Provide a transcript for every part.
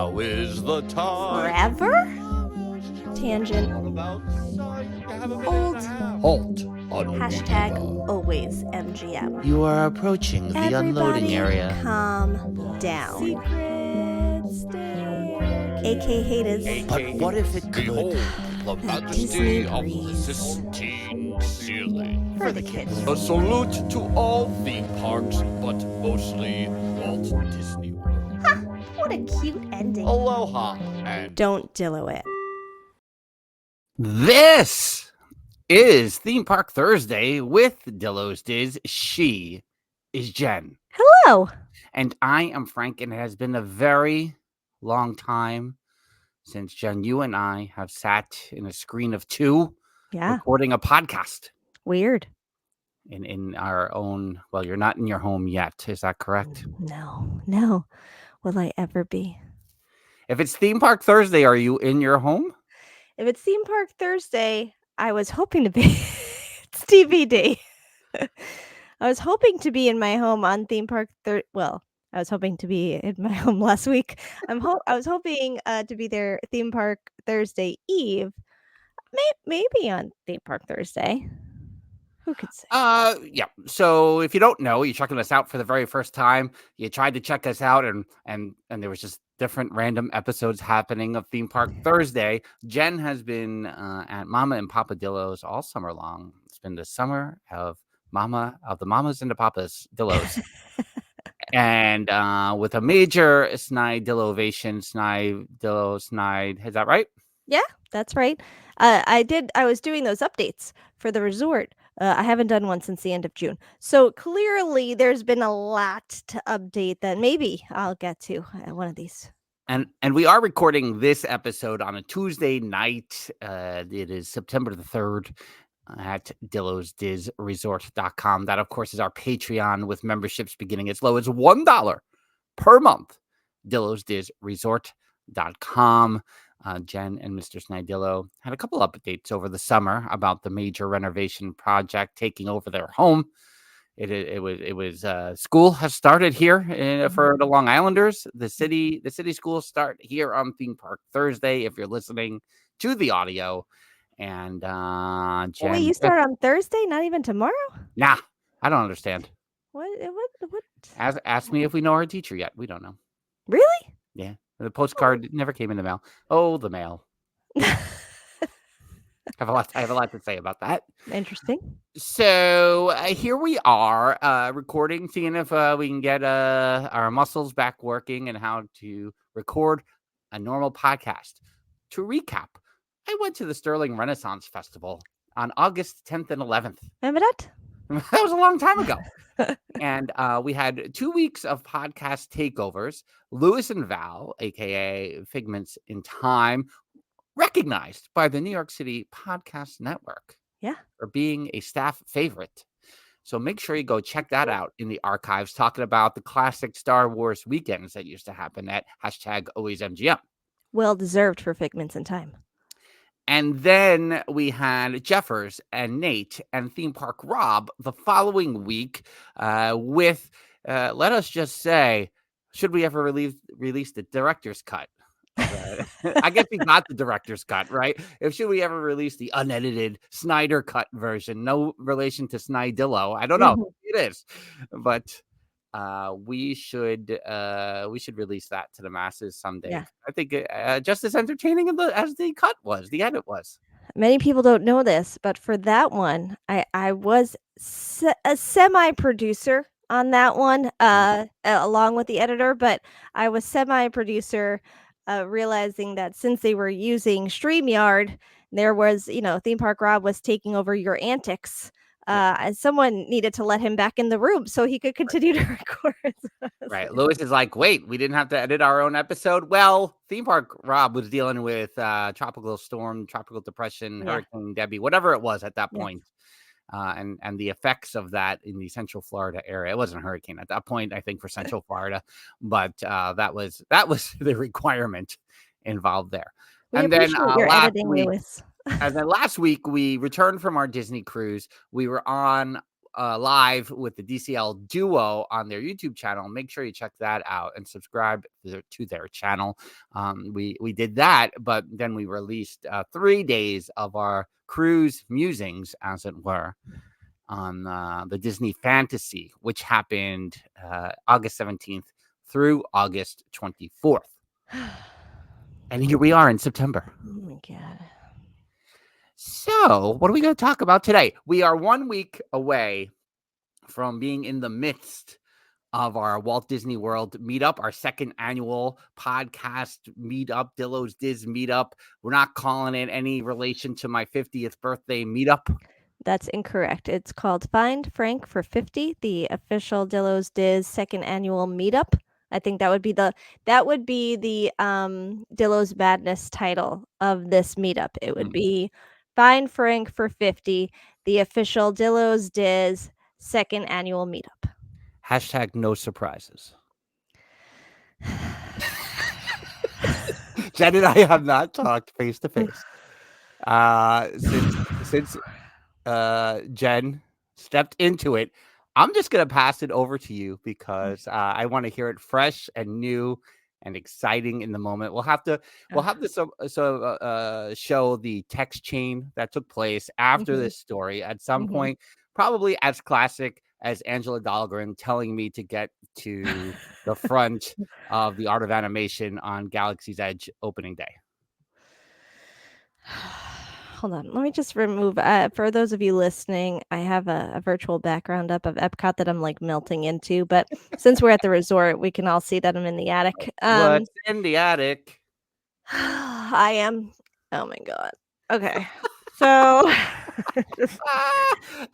Now is the time. Forever? Tangent. Old. Halt. Hashtag always MGM. You are approaching the unloading area. Calm down. AK haters. But what if it could? Behold the majesty of the breeze. Sistine ceiling. For the kids. A salute to all theme parks, but mostly Walt Disney World. Ha! What a cute ending. Aloha and Don't Dillo it. This is Theme Park Thursday with Dillo's Diz. She is Jen. Hello. And I am Frank, and it has been a very long time since Jen, you and I have sat in a screen of two recording a podcast. Weird. In our own, well, you're not in your home yet. Is that correct? No. Will I ever be? If it's Theme Park Thursday, are you in your home? If it's Theme Park Thursday, I was hoping to be. It's TBD. I was hoping to be in my home on Theme Park Well, I was hoping to be in my home last week. I was hoping to be there Theme Park Thursday Eve. Maybe on Theme Park Thursday. Who could say? Yeah. So if you don't know, you're checking us out for the very first time. You tried to check us out, and there was just different random episodes happening of Theme Park Thursday. Jen has been at Mama and Papa Dillo's all summer long. It's been the summer of the Mamas and the Papas Dillo's. And with a major Snide Dillo ovation, Snide Dillo Snide. Is that right? Yeah, that's right. I was doing those updates for the resort. I haven't done one since the end of June. So clearly there's been a lot to update that maybe I'll get to one of these. And we are recording this episode on a Tuesday night. It is September the 3rd at DillosDizResort.com. That, of course, is our Patreon with memberships beginning as low as $1 per month. DillosDizResort.com. Jen and Mr. Snidillo had a couple updates over the summer about the major renovation project taking over their home. It was school has started here for the Long Islanders. The city schools start here on Theme Park Thursday. If you're listening to the audio, and Jen, wait, you start on Thursday, not even tomorrow? Nah, I don't understand. What? Ask me if we know our teacher yet. We don't know. Really? Yeah. The postcard never came in the mail. Oh, the mail. I have a lot to say about that. Interesting. So here we are recording, seeing if we can get our muscles back working and how to record a normal podcast. To recap, I went to the Sterling Renaissance Festival on August 10th and 11th. Remember that? That was a long time ago. And we had 2 weeks of podcast takeovers. Lewis and Val, a.k.a. Figments in Time, recognized by the New York City Podcast Network for being a staff favorite. So make sure you go check that out in the archives, talking about the classic Star Wars weekends that used to happen at #AlwaysMGM. Well deserved for Figments in Time. And then we had Jeffers and Nate and Theme Park Rob the following week with, let us just say, should we ever release the director's cut? I guess he's not the director's cut, right? Should we ever release the unedited Snyder cut version? No relation to Snidillo. I don't know. It is. But we should release that to the masses someday. Yeah. I think just as entertaining as the cut was, the edit was. Many people don't know this, but for that one, I was a semi-producer on that one, along with the editor. But I was semi-producer, realizing that since they were using StreamYard, there was, Theme Park Rob was taking over your antics. And someone needed to let him back in the room so he could continue to record. Right. Lewis is like, wait, we didn't have to edit our own episode. Well, Theme Park Rob was dealing with tropical storm, tropical depression, Hurricane Debbie, whatever it was at that point. And the effects of that in the Central Florida area. It wasn't a hurricane at that point, I think, for Central Florida, but that was the requirement involved there. And then last week, Lewis. And then last week we returned from our Disney cruise. We were on live with the DCLDuo on their YouTube channel. Make sure you check that out and subscribe to their channel. We did that, but then we released 3 days of our cruise musings, as it were, on the Disney Fantasy, which happened August 17th through August 24th. And here we are in September. Oh my God. So, what are we going to talk about today? We are 1 week away from being in the midst of our Walt Disney World meetup, our second annual podcast meetup, Dillo's Diz meetup. We're not calling it any relation to my 50th birthday meetup. That's incorrect. It's called Find Frank for 50, the official Dillo's Diz second annual meetup. I think that would be the Dillo's Madness title of this meetup. It would be Find Frank for 50, the official Dillo's Diz second annual meetup. Hashtag no surprises. Jen and I have not talked face to face since Jen stepped into it. I'm just gonna pass it over to you because I want to hear it fresh and new and exciting in the moment. We'll have to show the text chain that took place after this story at some point, probably as classic as Angela Dahlgren telling me to get to the front of the Art of Animation on Galaxy's Edge opening day. Hold on. Let me just remove, for those of you listening, I have a virtual background up of Epcot that I'm like melting into. But since we're at the resort, we can all see that I'm in the attic. What's in the attic? I am. Oh my God. Okay. So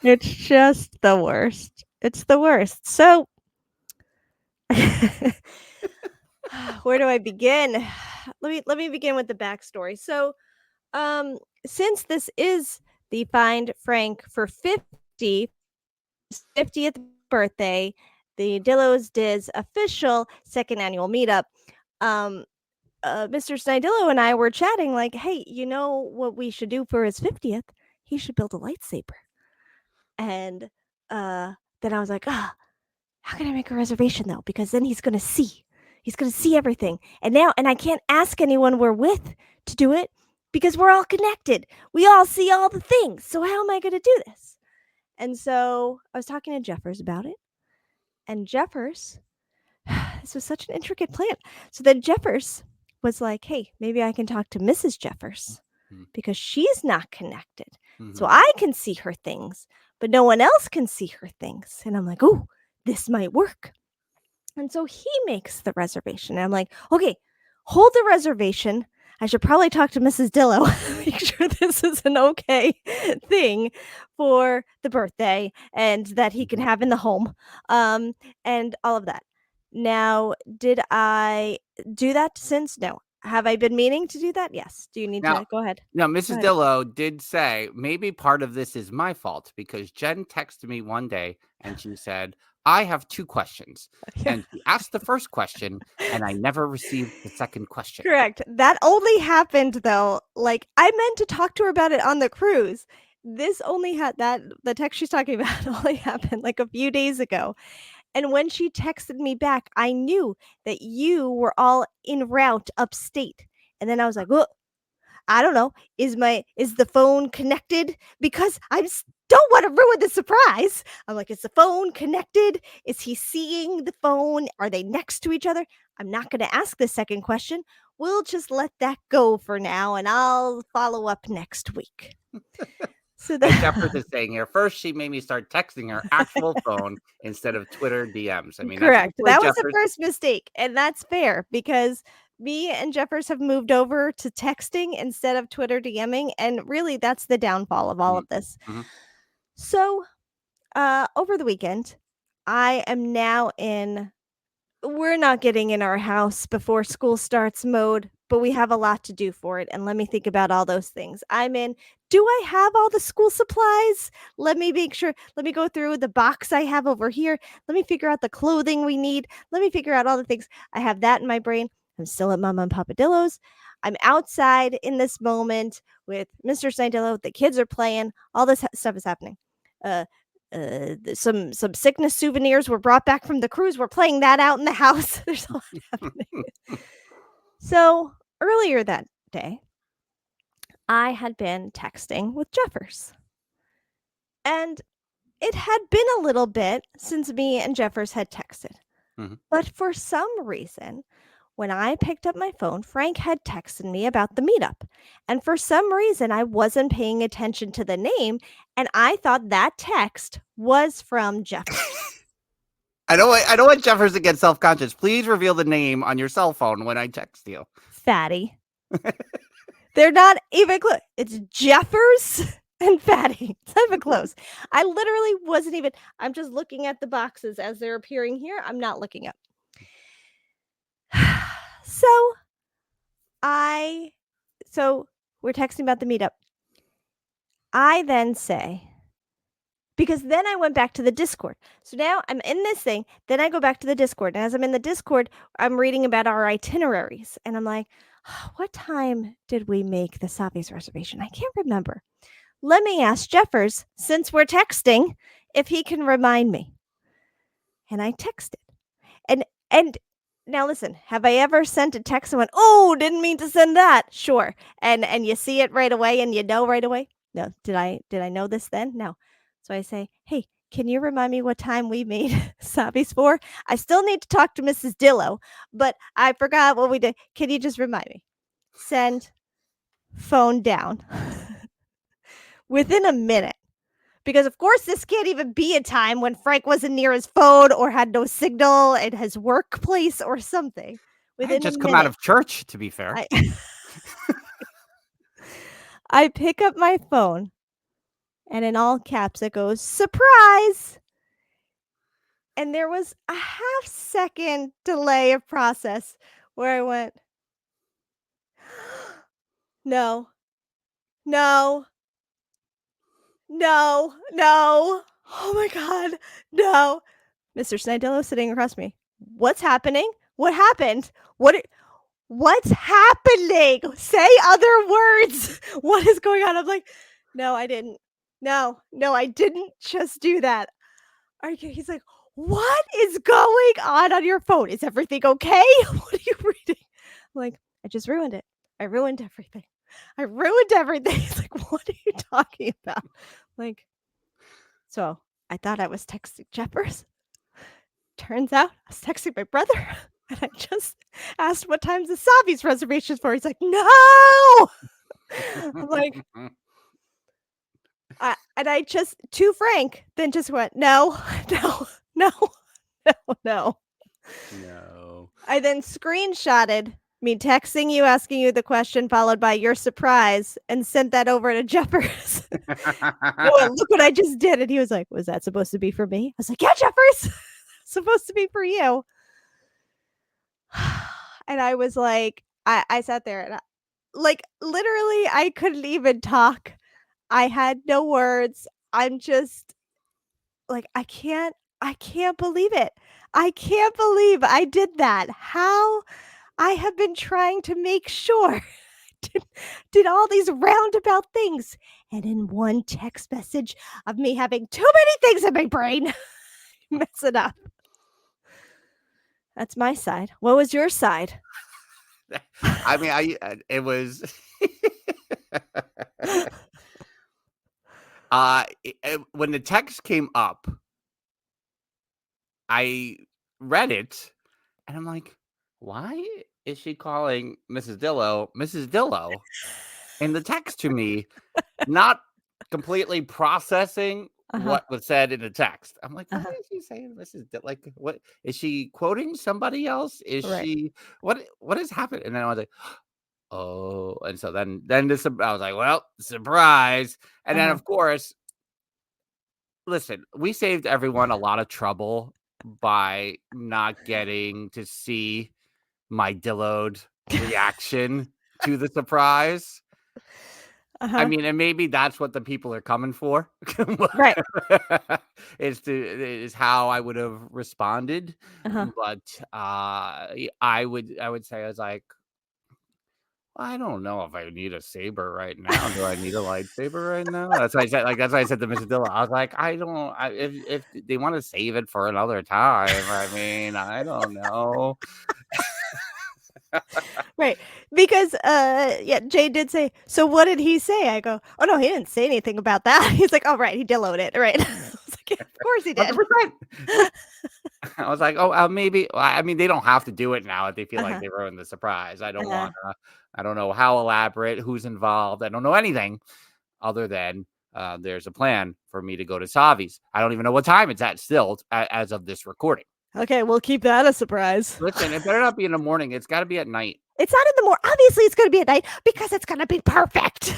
it's just the worst. It's the worst. So where do I begin? Let me begin with the backstory. So since this is the Find Frank for 50th birthday, the Dillo's Diz official second annual meetup, Mr. Snidillo and I were chatting like, hey, you know what we should do for his 50th? He should build a lightsaber. And then I was like, how can I make a reservation though? Because then he's going to see. He's going to see everything. And I can't ask anyone we're with to do it because we're all connected. We all see all the things. So how am I going to do this? And so I was talking to Jeffers about it. And Jeffers, this was such an intricate plan. So then Jeffers was like, hey, maybe I can talk to Mrs. Jeffers because she's not connected. So I can see her things, but no one else can see her things. And I'm like, oh, this might work. And so he makes the reservation. And I'm like, okay, hold the reservation. I should probably talk to Mrs. Dillo, make sure this is an okay thing for the birthday and that he can have in the home, and all of that. Now, did I do that since? No. Have I been meaning to do that? Yes. Do you need to go ahead? No, Mrs. Dillo did say maybe part of this is my fault because Jen texted me one day and she said, I have 2 questions. And she asked the first question and I never received the second question. Correct. That only happened though. Like I meant to talk to her about it on the cruise. This only had the text she's talking about only happened like a few days ago. And when she texted me back, I knew that you were all en route upstate. And then I was like, oh, I don't know. Is the phone connected? Because I don't want to ruin the surprise. I'm like, is the phone connected? Is he seeing the phone? Are they next to each other? I'm not going to ask the second question. We'll just let that go for now, and I'll follow up next week. So that Jeffers is saying here, first she made me start texting her actual phone instead of Twitter DMs. I mean, correct. That was the first mistake, and that's fair because me and Jeffers have moved over to texting instead of Twitter DMing, and really that's the downfall of all of this. So, over the weekend, I am now in we're not getting in our house before school starts mode, but we have a lot to do for it. And let me think about all those things. I'm in, do I have all the school supplies? Let me make sure. Let me go through the box I have over here. Let me figure out the clothing we need. Let me figure out all the things. I have that in my brain. I'm still at Mama and Papa Dillo's. I'm outside in this moment with Mr. Snidillo. The kids are playing. All this stuff is happening. some sickness souvenirs were brought back from the cruise. We're playing that out in the house. There's a lot happening. So earlier that day, I had been texting with Jeffers. And it had been a little bit since me and Jeffers had texted. Mhm. But for some reason, when I picked up my phone, Frank had texted me about the meetup. And for some reason, I wasn't paying attention to the name. And I thought that text was from Jeffers. I don't want Jeffers to get self-conscious. Please reveal the name on your cell phone when I text you. Fatty. They're not even close. It's Jeffers and Fatty. It's not even close. I literally wasn't even. I'm just looking at the boxes as they're appearing here. I'm not looking up. So we're texting about the meetup. I then say, because then I went back to the Discord. So now I'm in this thing. Then I go back to the Discord. And as I'm in the Discord, I'm reading about our itineraries. And I'm like, what time did we make the Savi's reservation? I can't remember. Let me ask Jeffers, since we're texting, if he can remind me. And I texted. And now listen, have I ever sent a text and went, oh, didn't mean to send that? Sure. And you see it right away and you know right away? No. Did I know this then? No. So I say, hey, can you remind me what time we made Savi's for? I still need to talk to Mrs. Dillo, but I forgot what we did. Can you just remind me? Send, phone down. Within a minute. Because, of course, this can't even be a time when Frank wasn't near his phone or had no signal at his workplace or something. I had just come out of church, to be fair. I pick up my phone, and in all caps, it goes, surprise! And there was a half-second delay of process where I went, no. Oh my God, no. Mr. Snidello sitting across me. What's happening? What happened? What's happening? Say other words. What is going on? I'm like, no, I didn't. No, I didn't just do that. He's like, what is going on your phone? Is everything okay? What are you reading? I'm like, I just ruined it. I ruined everything. He's like, what are you talking about? Like, so I thought I was texting Jeffers. Turns out I was texting my brother. And I just asked what time's the Savi's reservations for. He's like, no. I'm like, and I just, to Frank, then just went, no. I then screenshotted me texting you, asking you the question, followed by your surprise, and sent that over to Jeffers. Look what I just did. And he was like, was that supposed to be for me? I was like, yeah, Jeffers, supposed to be for you. And I was like, I sat there and literally I couldn't even talk. I had no words. I'm just like, I can't believe it. I can't believe I did that. How I have been trying to make sure did all these roundabout things. And in one text message of me having too many things in my brain, mess it up. That's my side. What was your side? I mean, it was when the text came up, I read it and I'm like, why is she calling Mrs. Dillo in the text to me, not completely processing what was said in the text? I'm like, why is she saying Mrs. Dillo? Like, what is she quoting somebody else? Is she what is happening? And then I was like, oh, and so then I was like, well, surprise. And then of course, listen, we saved everyone a lot of trouble by not getting to see my Dillo'd reaction to the surprise. I mean, and maybe that's what the people are coming for. Right. is how I would have responded. But I would say, I was like, I don't know if I need a saber right now. Do I need a lightsaber right now? That's why I said. Like that's why I said to Mrs. Dillo. I was like, I don't. If they want to save it for another time, I mean, I don't know. Right. Because yeah, Jay did say, so what did he say? I go, oh no, he didn't say anything about that. He's like, oh right, he Dilloed it. Right. I was like, yeah, of course he did. 100%. I was like, oh, maybe. Well, I mean, they don't have to do it now if they feel like Uh-huh. they ruined the surprise. I don't Uh-huh. want to. I don't know how elaborate, who's involved. I don't know anything other than there's a plan for me to go to Savi's. I don't even know what time it's at still as of this recording. Okay, we'll keep that a surprise. Listen, it better not be in the morning. It's got to be at night. It's not in the morning. Obviously, it's going to be at night because it's going to be perfect.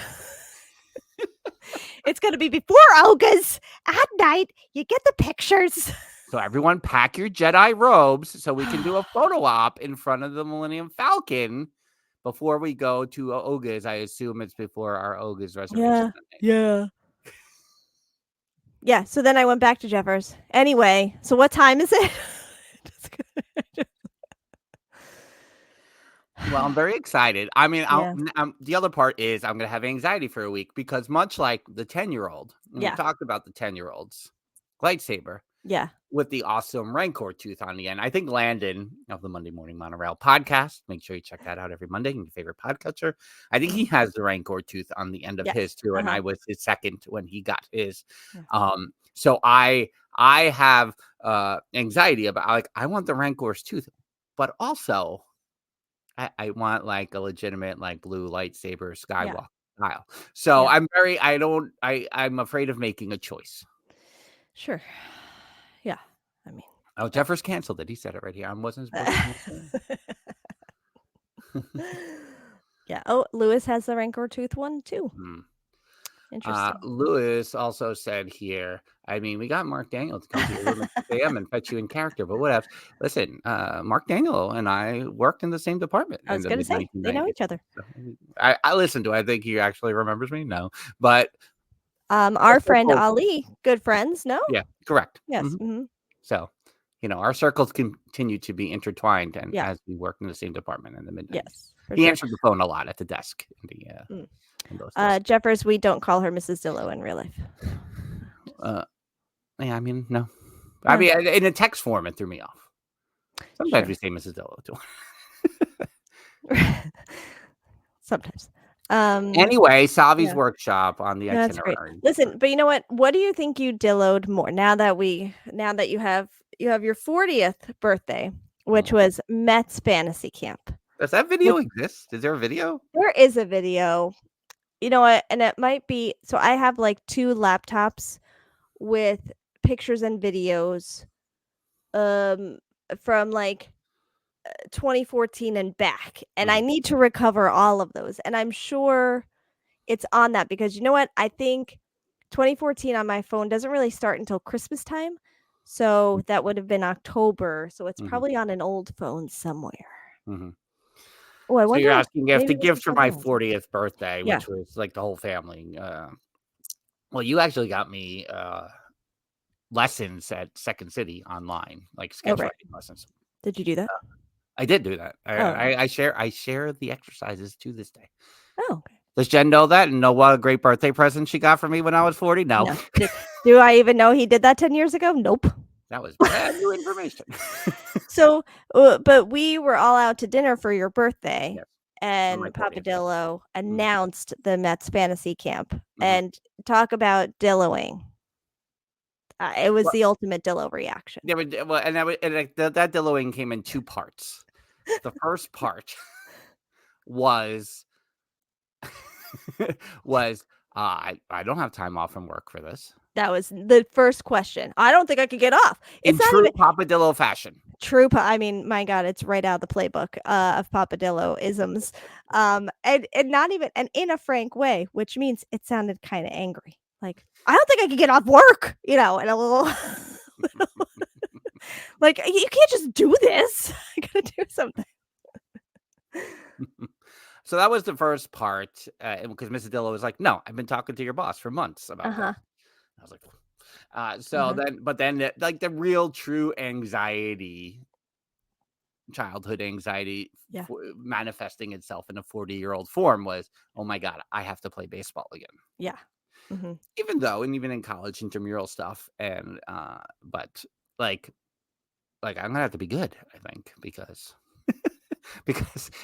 It's going to be before Olga's at night. You get the pictures. So everyone pack your Jedi robes so we can do a photo op in front of the Millennium Falcon before we go to Olga's. I assume it's before our Olga's reservation. Yeah. Yeah. So then I went back to Jeffers. Anyway, so what time is it? Well, I'm very excited. I mean, Yeah. the other part is I'm going to have anxiety for a week because much like the 10-year-old, we Yeah. talked about the 10-year-old's lightsaber Yeah. with the awesome Rancor tooth on the end. I think Landon of the Monday Morning Monorail podcast, make sure you check that out every Monday in your favorite podcatcher. I think he has the Rancor tooth on the end of his too, and I was his second when he got his. Yeah. So I have anxiety about, like, I want the Rancor's tooth, but also I want like a legitimate like blue lightsaber Skywalker style. So I'm afraid of making a choice. Sure. Yeah. I mean, oh, Jeffers canceled it. He said it right here. I wasn't supposed to. Yeah. Oh, Lewis has the Rancor tooth one too. Interesting. Lewis also said here, I mean, we got Mark Daniel to come to your room at 6 a.m. and fetch you in character, but whatever. Listen, Mark Daniel and I worked in the same department. I was going to say, they know each other. So, I listen to. I think he actually remembers me. No, but our friend Ali, good friends. No. Yeah, correct. Yes. Mm-hmm. So, our circles continue to be intertwined, and as we work in the same department in the midnight. Yes. He answered the phone a lot at the desk. In those Jeffers, we don't call her Mrs. Dillo in real life. Yeah, I mean, no. I mean, in a text form, it threw me off. Sometimes we say Mrs. Dillo too. Sometimes. Anyway, Savi's workshop on the itinerary. Listen, but you know what? What do you think you Dilloed more now that you have your 40th birthday, which was Met's Fantasy Camp? Does that video exist? Is there a video? There is a video. You know what? And it might be. So I have like 2 laptops with pictures and videos from like 2014 and back, and I need to recover all of those, and I'm sure it's on that because you know what, I think 2014 on my phone doesn't really start until Christmas time, so that would have been October, so it's probably on an old phone somewhere. Oh, so you're asking if the gift for my 40th birthday, which was like the whole family, well, you actually got me lessons at Second City online, like sketch writing lessons. Did you do that? I did do that. I share the exercises to this day. Oh, okay. Does Jen know that and know what a great birthday present she got for me when I was 40? No. Do I even know he did that 10 years ago? Nope. That was brand new information. So, but we were all out to dinner for your birthday, and Papa Dillo announced the Mets Fantasy Camp, and talk about Dilloing. It was the ultimate Dillo reaction. Yeah, well, and that Dilloing came in 2 parts. The first part was I don't have time off from work for this. That was the first question. I don't think I could get off. It's in true Papa Dillo fashion. True. I mean, my God, it's right out of the playbook of Papa Dillo isms. And not even, and in a frank way, which means it sounded kind of angry. Like, I don't think I could get off work, and a little, like, you can't just do this. I gotta do something. So that was the first part, because Mrs. Dillo was like, "No, I've been talking to your boss for months about that." I was like, then like the real true anxiety childhood anxiety Yeah. manifesting itself in a 40-year-old form was, oh my God, I have to play baseball again. Yeah. Mm-hmm. Even in college, intramural stuff. And, but like I'm gonna have to be good, I think, because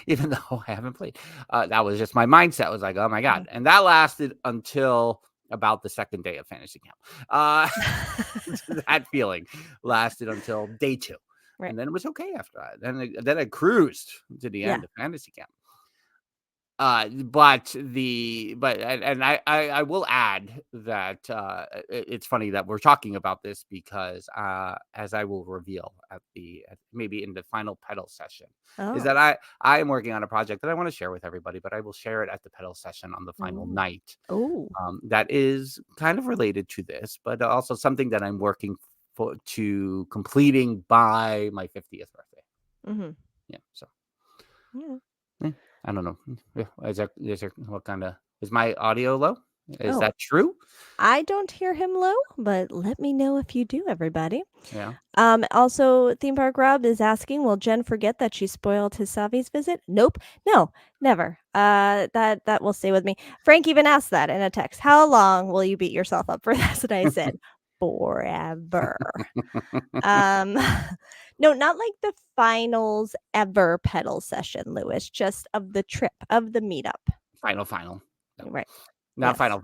even though I haven't played, that was just my mindset was like, oh my God. And that lasted until about the second day of fantasy camp. That feeling lasted until day 2. Right. And then it was okay after that. Then I cruised to the end of fantasy camp. I will add that it's funny that we're talking about this because as I will reveal maybe in the final pedal session, is that I am working on a project that I want to share with everybody, but I will share it at the pedal session on the final night. That is kind of related to this, but also something that I'm working to completing by my 50th birthday. Yeah. So. Yeah. I don't know. Is there what kind of is my audio low? Is that true? I don't hear him low, but let me know if you do, everybody. Yeah. Also, Theme Park Rob is asking, will Jen forget that she spoiled his Savi's visit? Nope. No, never. That will stay with me. Frank even asked that in a text. How long will you beat yourself up for this? And I said, forever. No, not like the finals ever pedal session, Lewis, just of the trip, of the meetup. Final. No. Right. Not final.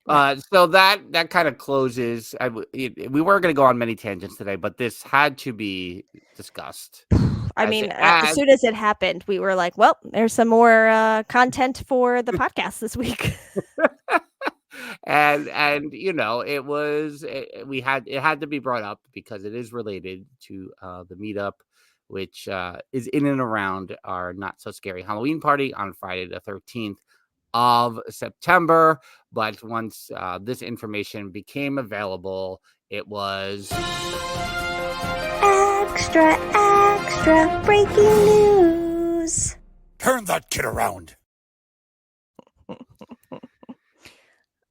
Right. So that kind of closes. We were going to go on many tangents today, but this had to be discussed. I mean, as soon as it happened, we were like, well, there's some more content for the podcast this week. and it had to be brought up because it is related to the meetup, which is in and around our not so scary Halloween party on Friday the 13th of September. But once this information became available, it was extra breaking news. Turn that kid around.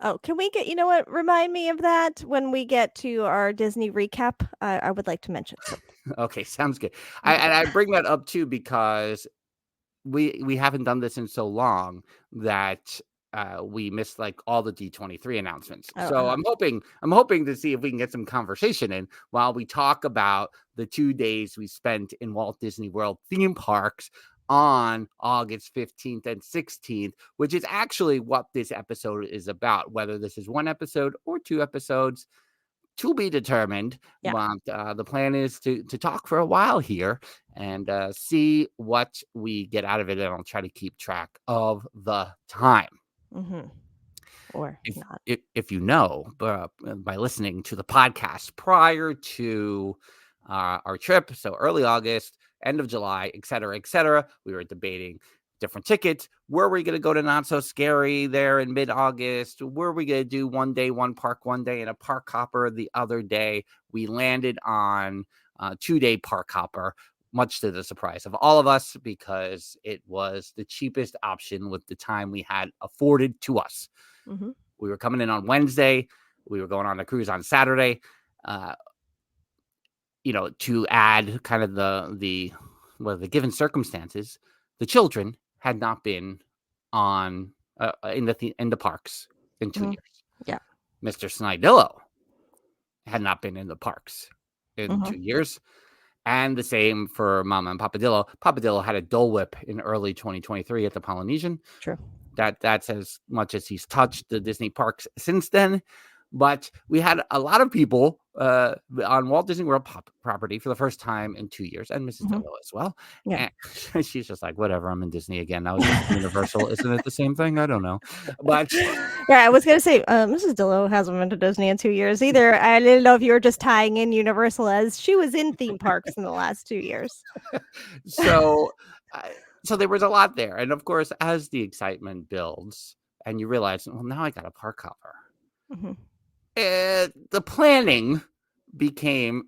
Oh, can we get, remind me of that when we get to our Disney recap? I would like to mention something. Okay, sounds good. I bring that up too because we haven't done this in so long that we missed like all the D23 announcements. So I'm hoping to see if we can get some conversation in while we talk about the 2 days we spent in Walt Disney World theme parks on August 15th and 16th, which is actually what this episode is about. Whether this is 1 episode or 2 episodes, to be determined. Yeah. But the plan is to talk for a while here and see what we get out of it. And I'll try to keep track of the time. Or not. If you know, by listening to the podcast prior to our trip, so early August, end of July, et cetera, we were debating different tickets. Were we going to go to Not So Scary there in mid-August? Were we going to do one day, one park one day, and a park hopper the other day? We landed on 2-day park hopper, much to the surprise of all of us, because it was the cheapest option with the time we had afforded to us. We were coming in on Wednesday. We were going on a cruise on Saturday. To add kind of the given circumstances, the children had not been on in the parks in 2 years. Yeah, Mr. Snidillo had not been in the parks in 2 years, and the same for Mama and Papa Dillo. Papa Dillo had a Dole Whip in early 2023 at the Polynesian. True. That's as much as he's touched the Disney parks since then. But we had a lot of people on Walt Disney World property for the first time in 2 years, and Mrs. Dillo as well. Yeah. And she's just like, whatever, I'm in Disney again. I was just Universal. Isn't it the same thing? I don't know. But yeah, I was going to say, Mrs. Dillo hasn't been to Disney in 2 years either. I didn't know if you were just tying in Universal as she was in theme parks in the last 2 years. So there was a lot there. And of course, as the excitement builds and you realize, well, now I got a park hopper. The planning became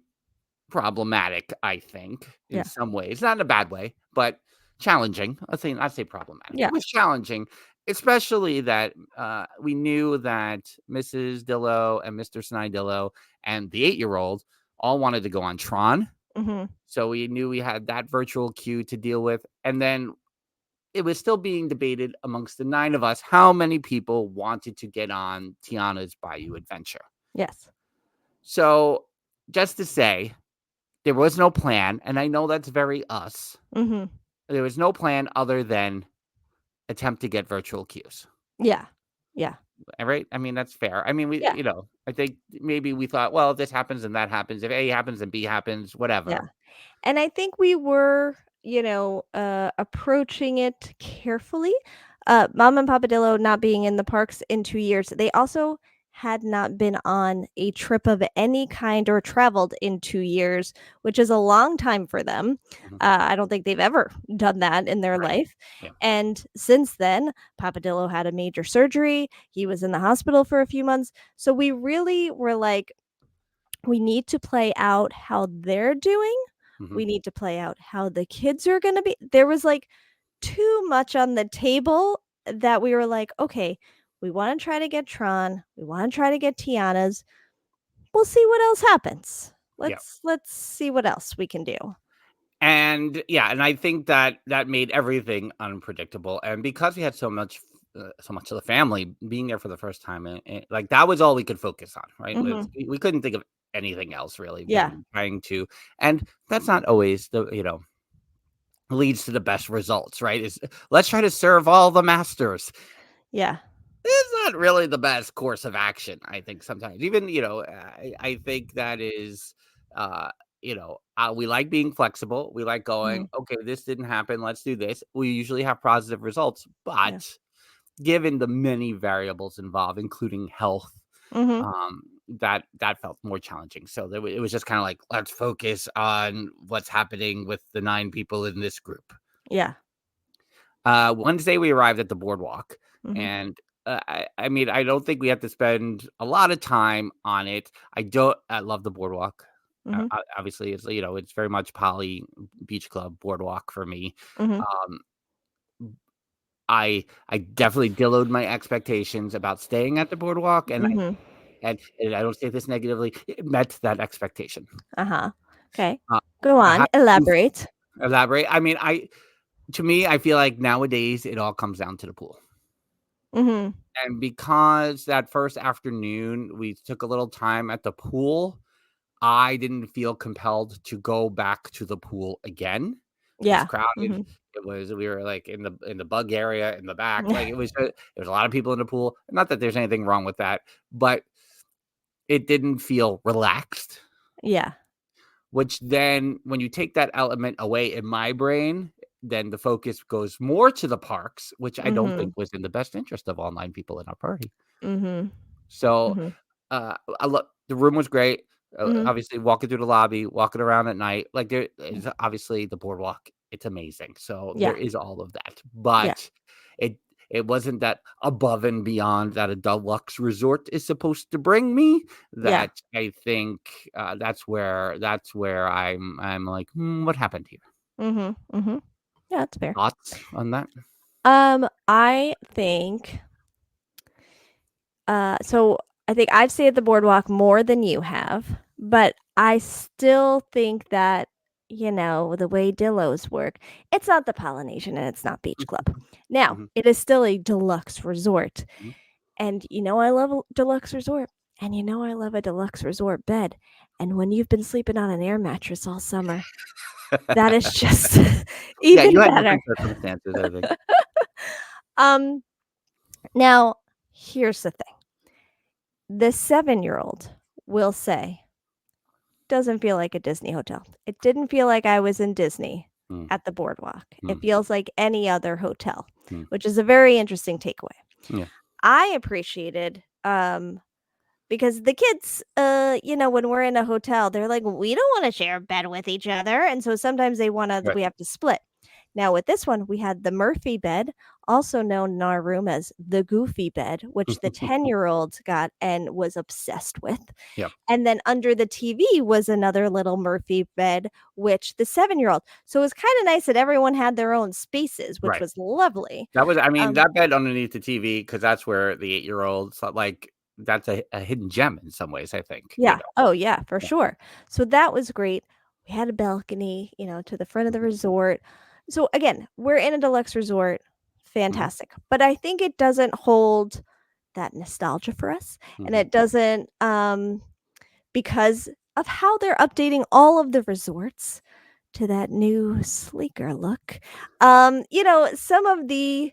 problematic, I think, in some ways. Not in a bad way, but challenging. I'd say problematic. Yeah. It was challenging, especially that we knew that Mrs. Dillo and Mr. Snidillo and the 8-year-old all wanted to go on Tron Mhm. So we knew we had that virtual queue to deal with. And then it was still being debated amongst the 9 of us how many people wanted to get on Tiana's Bayou Adventure. Yes. So just to say, there was no plan. And I know that's very us. Mhm. There was no plan other than attempt to get virtual queues. Yeah. Yeah. Right? I mean, that's fair. I mean, Yeah. I think maybe we thought, well, if this happens and that happens, if A happens and B happens, whatever. Yeah. And I think we were, approaching it carefully. Mom and Papa Dillo not being in the parks in 2 years, they also had not been on a trip of any kind or traveled in 2 years, which is a long time for them. Mhm. I don't think they've ever done that in their Right. life. Yeah. And since then, Papa Dillo had a major surgery. He was in the hospital for a few months. So we really were like, we need to play out how they're doing. Mhm. We need to play out how the kids are gonna be. There was, like, too much on the table that we were like, "Okay, we wanna try to get Tron, we wanna try to get Tiana's. We'll see what else happens. Yeah. Let's see what else we can do." And yeah, and I think that made everything unpredictable. And because we had so much of the family being there for the first time, and like that was all we could focus on, right? Mhm. We couldn't think of anything else really Yeah. than trying to, and that's not always leads to the best results, right? Is let's try to serve all the masters. Yeah. It's not really the best course of action, I think sometimes. Even, I think that is, we like being flexible. We like going, Mhm. okay, this didn't happen. Let's do this. We usually have positive results. Yeah. But given the many variables involved, including health, Mhm. um, that felt more challenging. So it was just kind of like, let's focus on what's happening with the 9 people in this group. Yeah. Wednesday, we arrived at the boardwalk, Mhm. and I mean, I don't think we have to spend a lot of time on it. I love the boardwalk. Mhm. Obviously, it's very much Poly Beach Club boardwalk for me. Mhm. Um, I definitely Dilloed my expectations about staying at the boardwalk, and Mhm. I don't say this negatively. It met that expectation. Uh-huh. Okay. Uh, Go I on, have to elaborate. elaborate. I mean, to me, I feel like nowadays it all comes down to the pool. Mhm. And because that first afternoon we took a little time at the pool, I didn't feel compelled to go back to the pool again. It was Yeah. crowded. Mhm. We were like in the bug area in the back. Like there was a lot of people in the pool. Not that there's anything wrong with that, but it didn't feel relaxed. Yeah. Which then when you take that element away in my brain, then the focus goes more to the parks, which I don't think Mhm. was in the best interest of all 9 people in our party. Mhm. So, Mhm. the room was great. Mhm. Obviously, walking through the lobby, walking around at night, like there is obviously the boardwalk. It's amazing. So there Yeah. is all of that, Yeah. but it it wasn't that above and beyond that a deluxe resort is supposed to bring me. Yeah. That I think that's where I'm like, what happened here? Mhm. Mhm. Yeah, that's fair. Thoughts on that? I think so I think I've stayed at the boardwalk more than you have, but I still think that, the way Dillos work, it's not the Polynesian and it's not Beach Club. Now, Mhm, it is still a deluxe resort. mhm. And I love a deluxe resort. And I love a deluxe resort bed. And when you've been sleeping on an air mattress all summer, that is just Yeah, you even had better. different circumstances, I think. Um, Now, here's the thing. The 7-year-old will say, "Doesn't feel like a Disney hotel. It didn't feel like I was in Disney Mm, at the boardwalk. It mm, feels like any other hotel," mm. which is a very interesting takeaway. Yeah. I appreciated, because the kids, when we're in a hotel, they're like, "We don't wanna share a bed with each other," and so sometimes Right. we have to split. Now with this one, we had the Murphy bed, also known in our room as the Goofy bed, which the 10-year-old got and was obsessed with. Yeah. And then under the TV was another little Murphy bed, which the 7-year-old. So it was kinda nice that everyone had their own spaces, which Right. was lovely. I mean, Um that bed underneath the TV, because that's where the 8-year-olds like, that's a hidden gem in some ways, I think, Yeah. Oh, yeah, for sure. So that was great. We had a balcony, to the front of the resort. So again, we're in a deluxe resort. Fantastic. But I think it doesn't hold that nostalgia for us. And it doesn't because of how they're updating all of the resorts to that new sleeker look. Some of the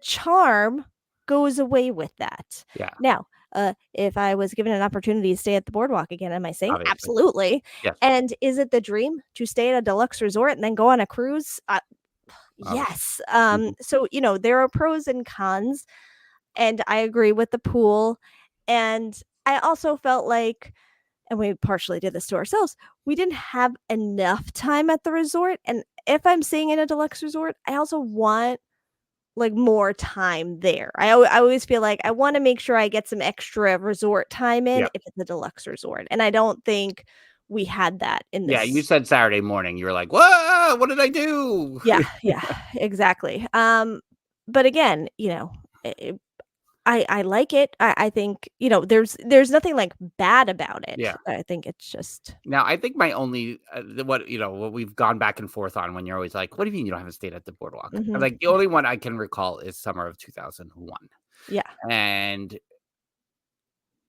charm goes away with that. Yeah. Now, if I was given an opportunity to stay at the boardwalk again, am I saying Obviously. absolutely? Yes. And is it the dream to stay at a deluxe resort and then go on a cruise? Yes. So there are pros and cons, and I agree with the pool. And I also felt like, and we partially did this to ourselves, we didn't have enough time at the resort. And if I'm staying in a deluxe resort, I also want like more time there. I always feel like I want to make sure I get some extra resort time in if it's a deluxe resort. And I don't think we had that in this. Yeah, you said Saturday morning. You were like, "Whoa, what did I do?" Yeah, exactly. But again, I like it. I think, there's nothing like bad about it. Yeah. I think it's just Now, I think my only what we've gone back and forth on when you're always like, "What do you mean you don't have a state at the boardwalk?" Like the only one I can recall is summer of 2001. Yeah. And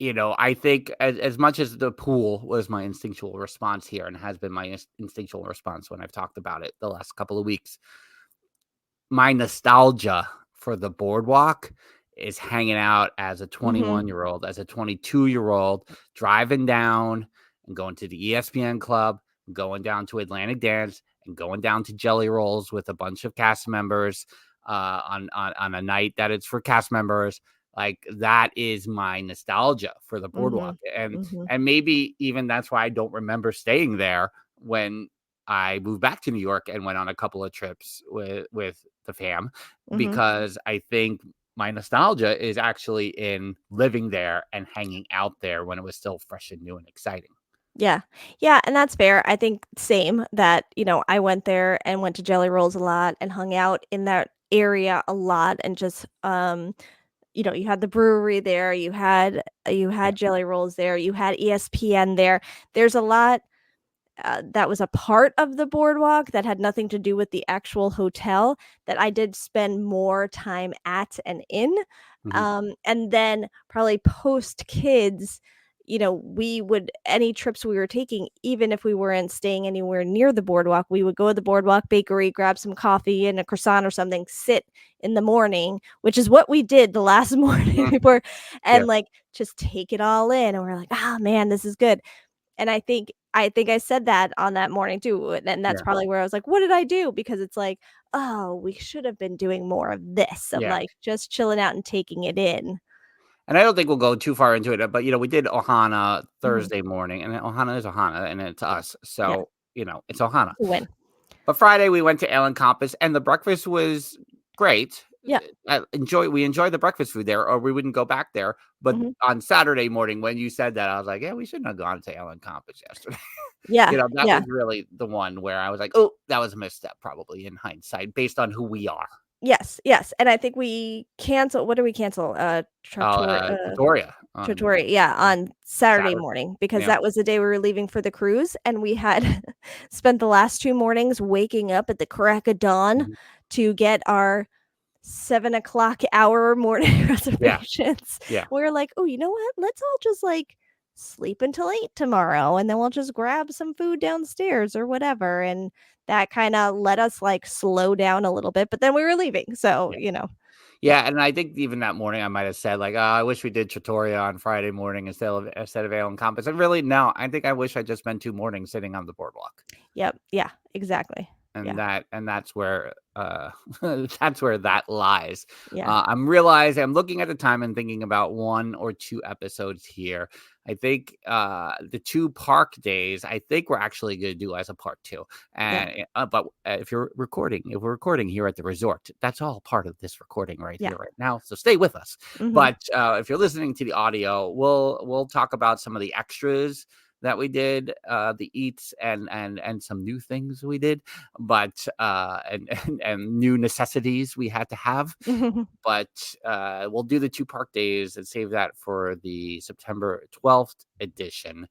I think as much as the pool was my instinctual response here and has been my instinctual response when I've talked about it the last couple of weeks, my nostalgia for the boardwalk is hanging out as a 21-year-old, as a 22-year-old, driving down and going to the ESPN club, going down to Atlantic Dance, and going down to Jelly Rolls with a bunch of cast members on a night that it's for cast members. Like that is my nostalgia for the boardwalk. And maybe even that's why I don't remember staying there when I moved back to New York and went on a couple of trips with the fam, because I think my nostalgia is actually in living there and hanging out there when it was still fresh and new and exciting. Yeah. Yeah, and that's fair. I think same that, I went there and went to Jelly Rolls a lot and hung out in that area a lot, and just you had the brewery there, you had Jelly Rolls there, you had ESPN there. There's a lot that was a part of the boardwalk that had nothing to do with the actual hotel that I did spend more time at and in. And then probably post kids, any trips we were taking, even if we weren't staying anywhere near the boardwalk, we would go to the boardwalk bakery, grab some coffee and a croissant or something, sit in the morning, which is what we did the last morning before, and like just take it all in. And we're like, oh man, this is good. And I think I said that on that morning too, and that's probably where I was like, "What did I do?" Because it's like, "Oh, we should have been doing more of this, of like just chilling out and taking it in." And I don't think we'll go too far into it, but we did Ohana Thursday morning, and Ohana is Ohana, and it's us, so it's Ohana. Win. But Friday we went to Ale and Compass, and the breakfast was great. Yeah. We enjoyed the breakfast food there, or we wouldn't go back there. But on Saturday morning, when you said that, I was like, yeah, we shouldn't have gone to Ale and Compass yesterday. Yeah. That was really the one where I was like, oh, that was a misstep, probably in hindsight, based on who we are. Yes. And I think we cancel. What do we cancel? Trattoria. Trattoria, on Saturday morning, because that was the day we were leaving for the cruise, and we had spent the last 2 mornings waking up at the crack of dawn to get our 7:00 hour morning reservations. Yeah. We were like, oh, you know what? Let's all just like sleep until 8 tomorrow, and then we'll just grab some food downstairs or whatever. And that kind of let us like slow down a little bit, but then we were leaving. So, Yeah, and I think even that morning I might have said like, I wish we did Trattoria on Friday morning instead of Ale and Compass. And really, no, I think I wish I just spent 2 mornings sitting on the boardwalk. Yep. Yeah, exactly. And that's where that's where that lies. Yeah. I'm looking at the time and thinking about 1 or 2 episodes here. I think the 2 park days, I think we're actually going to do as a part 2. And but if we're recording here at the resort, that's all part of this recording here right now. So stay with us. But if you're listening to the audio, we'll talk about some of the extras that we did, the eats and some new things we did, but and new necessities we had to have. But we'll do the 2 park days and save that for the September 12th edition.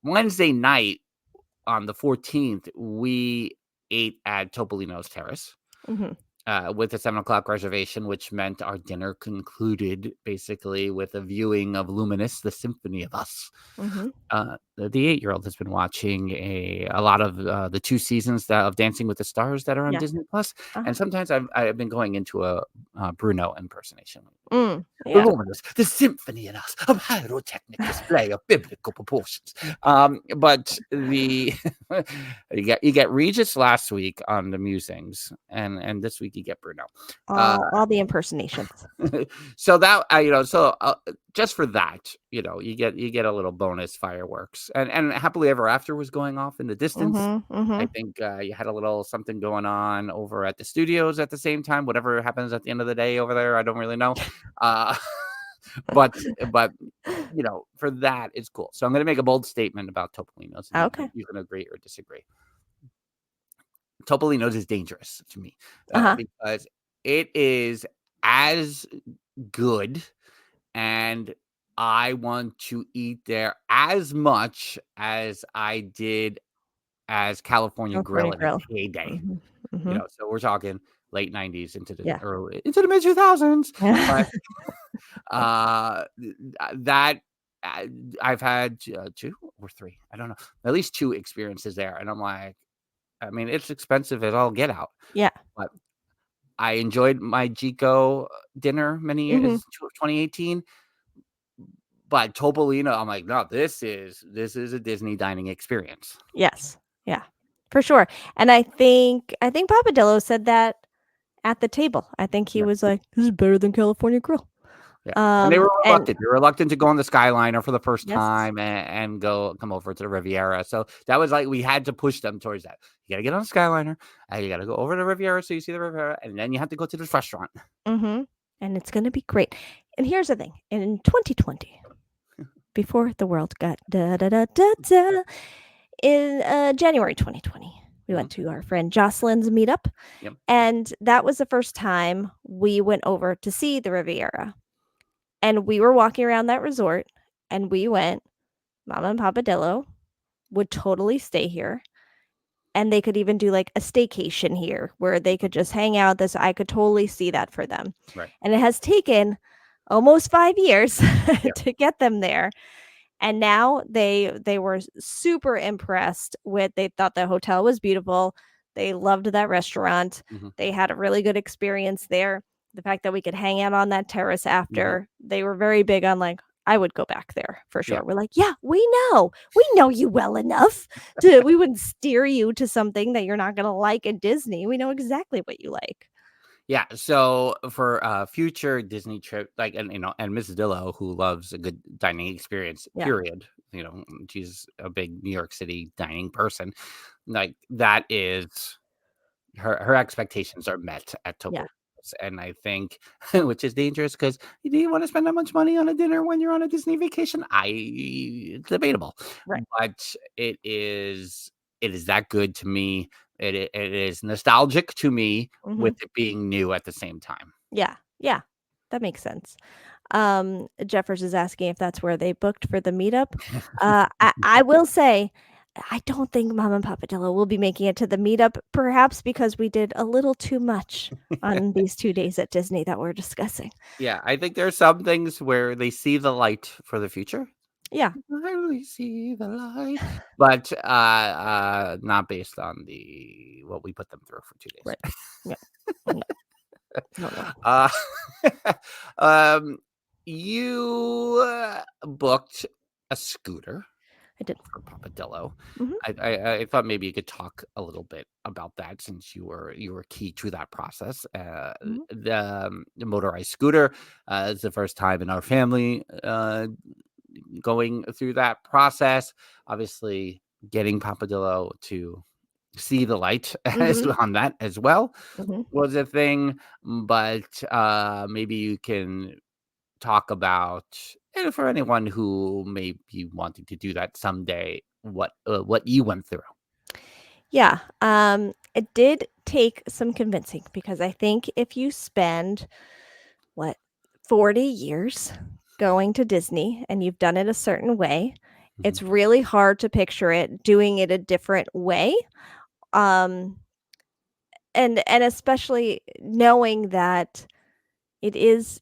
Wednesday night, on the 14th, we ate at Topolino's Terrace. Mhm. With a 7 o'clock reservation, which meant our dinner concluded basically with a viewing of Luminous, the Symphony of Us. Mhm. The 8-year-old has been watching a lot of the 2 seasons of Dancing with the Stars that are on Yeah. Disney Plus, Uh-huh. and sometimes I've been going into a Bruno impersonation. Yeah. Luminous, the symphony in us, a pyrotechnic display of biblical proportions. But the you get Regis last week on the musings, and this week you get Bruno. All the impersonations. So that just for that, you get a little bonus fireworks, and Happily Ever After was going off in the distance. I think you had a little something going on over at the studios at the same time. Whatever happens at the end of the day over there, I don't really know. But for that, it's cool. So I'm going to make a bold statement about Topolino's. Okay. You can agree or disagree. Topolino's is dangerous to me because it is as good, and I want to eat there as much as I did as California Grill in its heyday. So we're talking late 90s into the mid 2000s. But that I've had 2 or 3, I don't know, at least 2 experiences there, and I'm like, I mean, it's expensive as all get out. Yeah. But I enjoyed my Gico dinner many years, 2018. But Topolino, I'm like, no, this is a Disney dining experience. Yes. Yeah. For sure. And I think Papa Dillo said that at the table. I think he was like, "This is better than California Grill." Yeah. And they were reluctant. They were reluctant to go on the Skyliner for the first time and come over to the Riviera. So that was like, we had to push them towards that. You got to get on the Skyliner, and you got to go over to Riviera so you see the Riviera, and then you have to go to this restaurant. And it's going to be great. And here's the thing. In 2020, before the world got in January 2020, we went to our friend Jocelyn's meetup. Yep. And that was the first time we went over to see the Riviera. And we were walking around that resort, and we went, Mama and Papa Dillo would totally stay here. And they could even do like a staycation here where they could just hang out. I could totally see that for them. Right. And it has taken almost 5 years to get them there. And now they were super impressed they thought the hotel was beautiful. They loved that restaurant. They had a really good experience there. The fact that we could hang out on that terrace after, they were very big on like, I would go back there for sure. Yeah. We're like, yeah, we know you well enough we wouldn't steer you to something that you're not going to like at Disney. We know exactly what you like. Yeah. So for future Disney trip, like, and Mrs. Dillo, who loves a good dining experience, period. She's a big New York City dining person. Like, that is her expectations are met at Topolino's. And I think, which is dangerous, because do you want to spend that much money on a dinner when you're on a Disney vacation? It's debatable, right? But it is that good to me. It is nostalgic to me, with it being new at the same time. Yeah, that makes sense. Jeffers is asking if that's where they booked for the meetup. I will say, I don't think Mom and Papa Dillo will be making it to the meetup, perhaps because we did a little too much on these 2 days at Disney that we're discussing. Yeah, I think there's some things where they see the light for the future. Yeah. I really see the light. But not based on what we put them through for 2 days. Right. No. You booked a scooter. I did. For Papa Dillo. I thought maybe you could talk a little bit about that, since you were key to that process. The motorized scooter is the first time in our family going through that process. Obviously, getting Papa Dillo to see the light on that as well was a thing. But maybe you can talk about, and for anyone who may be wanting to do that someday, what you went through. Yeah, it did take some convincing, because I think if you spend 40 years going to Disney and you've done it a certain way, It's really hard to picture it doing it a different way. And especially knowing that it is,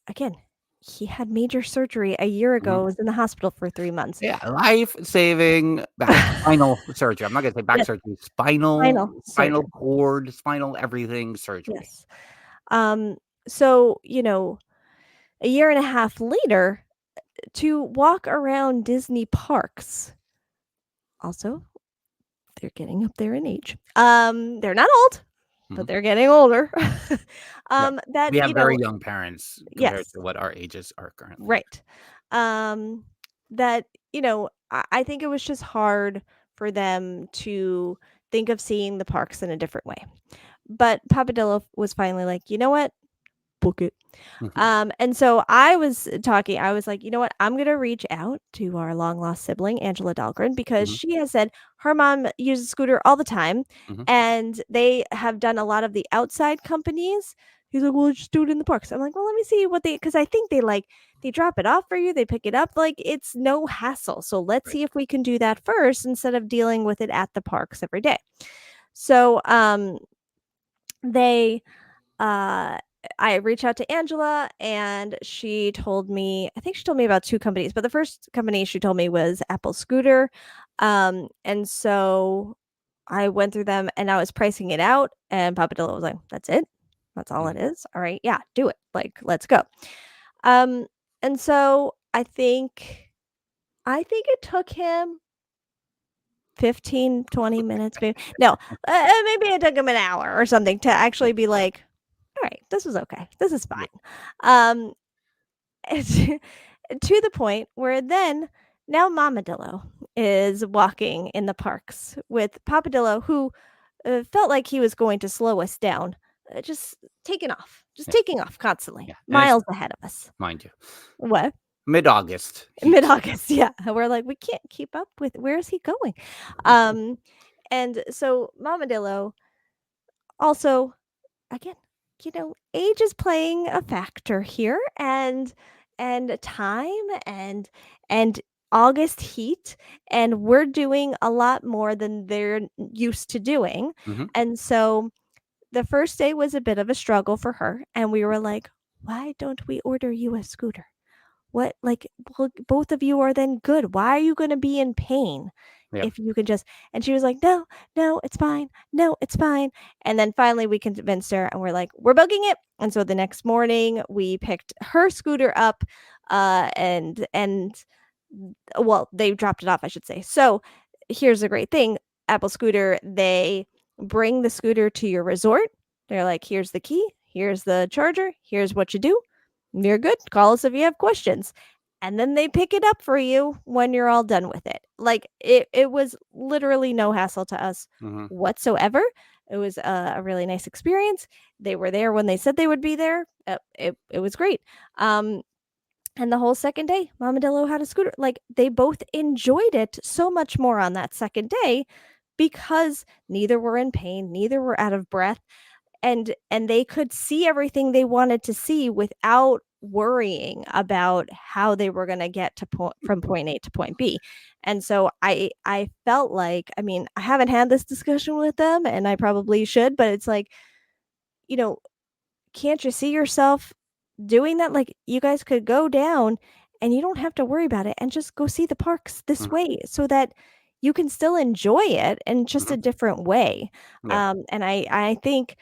again, he had major surgery a year ago, was in the hospital for 3 months. Yeah, life-saving spinal surgery. I'm not gonna say back Yes, surgery, spinal spinal surgery. cord, spinal everything surgery. Yes. So, a year and a half later, to walk around Disney parks, also, they're getting up there in age. They're not old, but they're getting older. Yep. That, We have very young parents compared yes. to what our ages are currently. Right. That, I think it was just hard for them to think of seeing the parks in a different way. But Papadillo was finally like, you know what? Book it. And so I was like, you know what? I'm gonna reach out to our long lost sibling, Angela Dahlgren, because she has said her mom uses a scooter all the time, and they have done a lot of the outside companies. He's like, well, just do it in the parks. I'm like, well, let me see what because I think they drop it off for you, they pick it up, like it's no hassle. So let's see if we can do that first instead of dealing with it at the parks every day. So they I reached out to Angela and she told me, I think she told me about 2 companies, but the first company she told me was Apple Scooter. And so I went through them and I was pricing it out and Papadillo was like, that's it. That's all it is. All right. Yeah, do it. Like, let's go. Um, and so I think it took him 15, 20 minutes. Maybe. No, maybe it took him an hour or something to actually be like, all right, this is okay. This is fine. To the point where then now Mamadillo is walking in the parks with Papadillo, who felt like he was going to slow us down, just taking off constantly, miles ahead of us. Mind you. What? Mid-August. Mid-August, yeah. We're like, we can't keep up with where is he going? And so Mamadillo also, again, age is playing a factor here and time and August heat, and we're doing a lot more than they're used to doing. And so the first day was a bit of a struggle for her, and we were like, why don't we order you a scooter? What, like, well, both of you are then good. Why are you going to be in pain? If you can just, and she was like, no, it's fine. No, it's fine. And then finally we convinced her and we're like, we're booking it. And so the next morning we picked her scooter up, and well, they dropped it off, I should say. So here's a great thing. Apple Scooter, they bring the scooter to your resort. They're like, here's the key, here's the charger, here's what you do. You're good. Call us if you have questions. And then they pick it up for you when you're all done with it. Like it was literally no hassle to us whatsoever. It was a really nice experience. They were there when they said they would be there. It was great. And the whole second day, Mamadillo had a scooter. Like, they both enjoyed it so much more on that second day because neither were in pain, neither were out of breath, and they could see everything they wanted to see without worrying about how they were going to get to from point A to point B. And so I felt like, I mean, I haven't had this discussion with them and I probably should, but it's like, can't you see yourself doing that? Like, you guys could go down and you don't have to worry about it and just go see the parks this way so that you can still enjoy it in just a different way. And I think,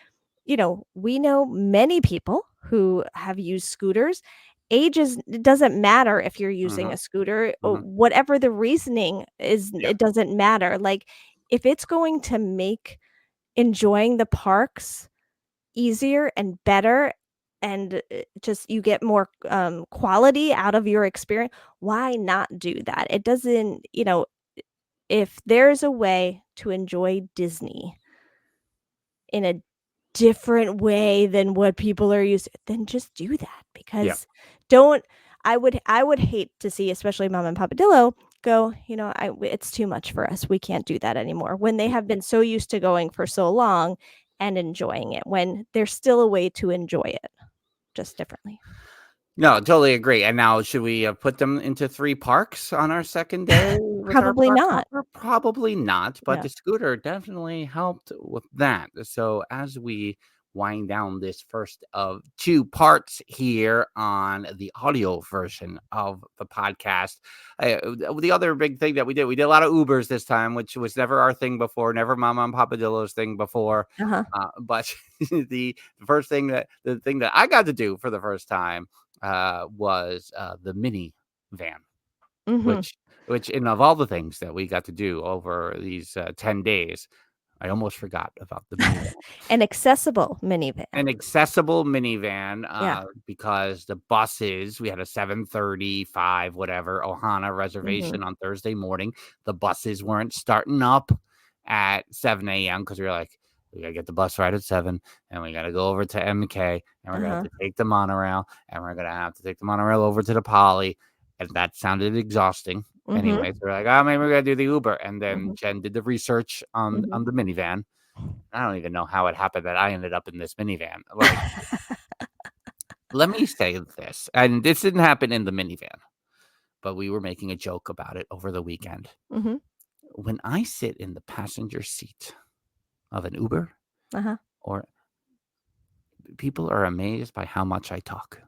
we know many people who have used scooters. It doesn't matter if you're using a scooter, or whatever the reasoning is, it doesn't matter. Like, if it's going to make enjoying the parks easier and better and just you get more quality out of your experience, why not do that? It doesn't, if there's a way to enjoy Disney in a different way than what people are used to, then just do that. Because I would hate to see, especially Mom and Papadillo, go, it's too much for us. We can't do that anymore, when they have been so used to going for so long and enjoying it, when there's still a way to enjoy it just differently. No, totally agree. And now, should we put them into 3 parks on our second day with our Probably park not. hopper? Probably not, but Yeah. the scooter definitely helped with that. So as we wind down this first of 2 parts here on the audio version of the podcast, the other big thing that we did a lot of Ubers this time, which was never our thing before, never Mama and Papa Dillo's thing before. Uh-huh. But the thing that I got to do for the first time was the Minnie Van, Mhm. which in of all the things that we got to do over these 10 days, I almost forgot about the minivan. An accessible minivan. An accessible minivan, Yeah. because the buses, we had a 7:35 whatever Ohana reservation on Thursday morning. The buses weren't starting up at 7 a.m. because we were like, we gotta get the bus right at 7, and we gotta go over to MK, and we're gonna have to take the monorail, and we're gonna have to take the monorail over to the Poly, and that sounded exhausting. Anyway, so we're like, oh, maybe we're gonna do the Uber, and then Jen did the research on the minivan. I don't even know how it happened that I ended up in this minivan. Like, let me say this, and this didn't happen in the minivan, but we were making a joke about it over the weekend. When I sit in the passenger seat of an Uber, or people are amazed by how much I talk.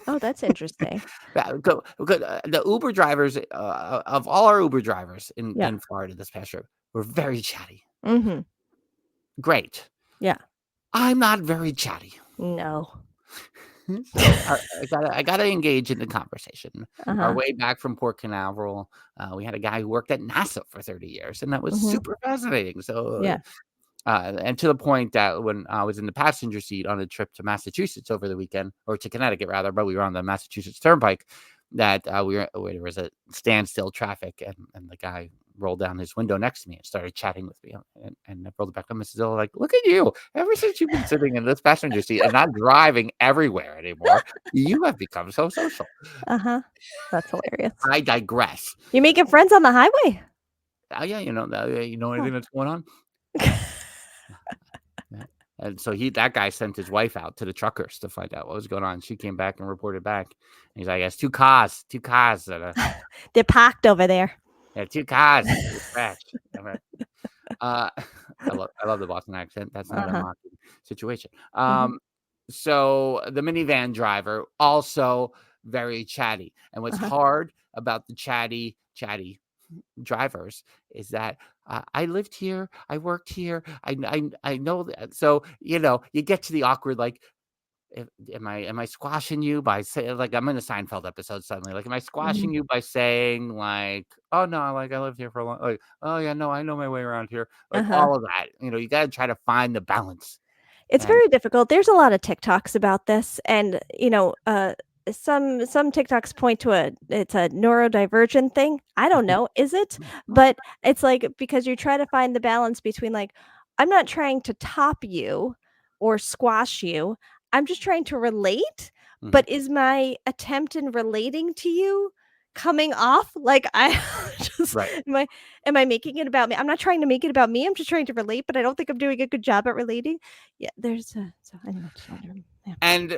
Oh, that's interesting. The Uber drivers, of all our Uber drivers in Florida this past year, were very chatty. Great. Yeah. I'm not very chatty. No. So I gotta engage in the conversation. Our way back from Port Canaveral, we had a guy who worked at NASA for 30 years, and that was super fascinating. So Yeah. And to the point that when I was in the passenger seat on a trip to Massachusetts over the weekend, or to Connecticut rather, but we were on the Massachusetts Turnpike, that there was a standstill traffic, and the guy rolled down his window next to me and started chatting with me, and I rolled it back up. Mrs. Dillo, like, look at you! Ever since you've been sitting in this passenger seat and not driving everywhere anymore, you have become so social. That's hilarious. I digress. You making friends on the highway? Oh yeah, you know anything that's going on. And so that guy sent his wife out to the truckers to find out what was going on. She came back and reported back. And he's like, "Yes, two cars. They're parked over there." Yeah, 2 cars. I love the Boston accent. That's not a mocking situation. So the minivan driver also very chatty. And what's hard about the chatty drivers is that I lived here, I worked here, I know that. So you get to the awkward, like, am I squashing you by saying, like, I'm in a Seinfeld episode suddenly, like, am I squashing you by saying, like, oh no, like, I lived here for a long, like, oh yeah, no, I know my way around here, like, all of that. You got to try to find the balance. It's very difficult. There's a lot of TikToks about this, and some TikToks point to it's a neurodivergent thing. I don't know, is it? But it's like, because you try to find the balance between, like, I'm not trying to top you or squash you. I'm just trying to relate. But is my attempt in relating to you coming off like I just am I making it about me? I'm not trying to make it about me. I'm just trying to relate, but I don't think I'm doing a good job at relating. Yeah, there's so anyway, just wondering. Yeah. And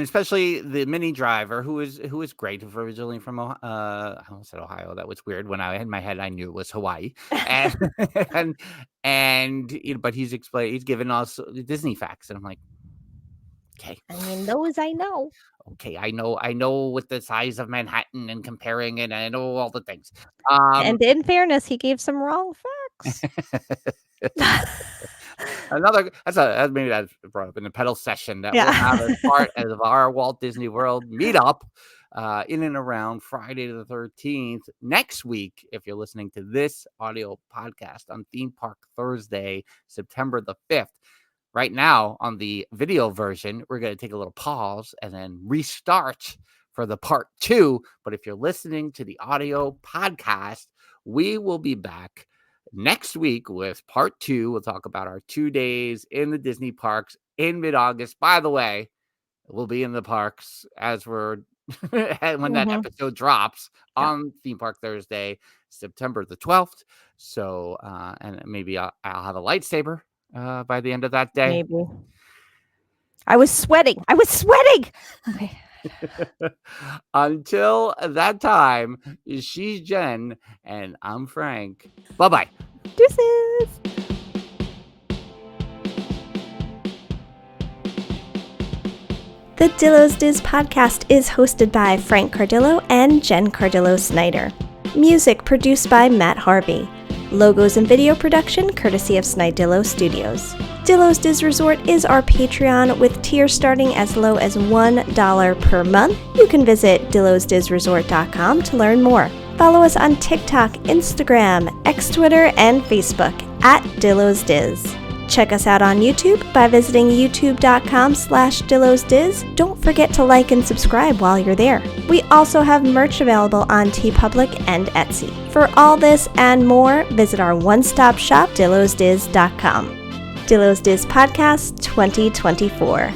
especially the mini driver who is great, originally from I almost said Ohio. That was weird. When I in my head I knew it was Hawaii. And but he's given us Disney facts, and I'm like, okay. I mean, those I know. Okay, I know with the size of Manhattan and comparing it, I know all the things. And in fairness, he gave some wrong facts. Maybe that's brought up in the pedal session that we'll have as part of our Walt Disney World meetup in and around Friday the 13th next week. If you're listening to this audio podcast on Theme Park Thursday, September the 5th. Right now on the video version, we're going to take a little pause and then restart for the part 2. But if you're listening to the audio podcast, we will be back next week with part 2. We'll talk about our 2 days in the Disney parks in mid-August. By the way, we'll be in the parks as we're when that episode drops on Theme Park Thursday, September the 12th. So, and maybe I'll have a lightsaber by the end of that day. Maybe. I was sweating. Okay. Until that time, she's Jen, and I'm Frank. Bye-bye. Deuces! The Dillo's Diz podcast is hosted by Frank Cardillo and Jen Cardillo-Snyder. Music produced by Matt Harvey. Logos and video production courtesy of Snidillo Studios. Dillo's Diz Resort is our Patreon with tiers starting as low as $1 per month. You can visit dillosdizresort.com to learn more. Follow us on TikTok, Instagram, X Twitter, and Facebook at Dillo's Diz. Check us out on YouTube by visiting youtube.com/DillosDiz. Don't forget to like and subscribe while you're there. We also have merch available on TeePublic and Etsy. For all this and more, visit our one-stop shop, dillosdiz.com. Dillo's Diz Podcast 2024.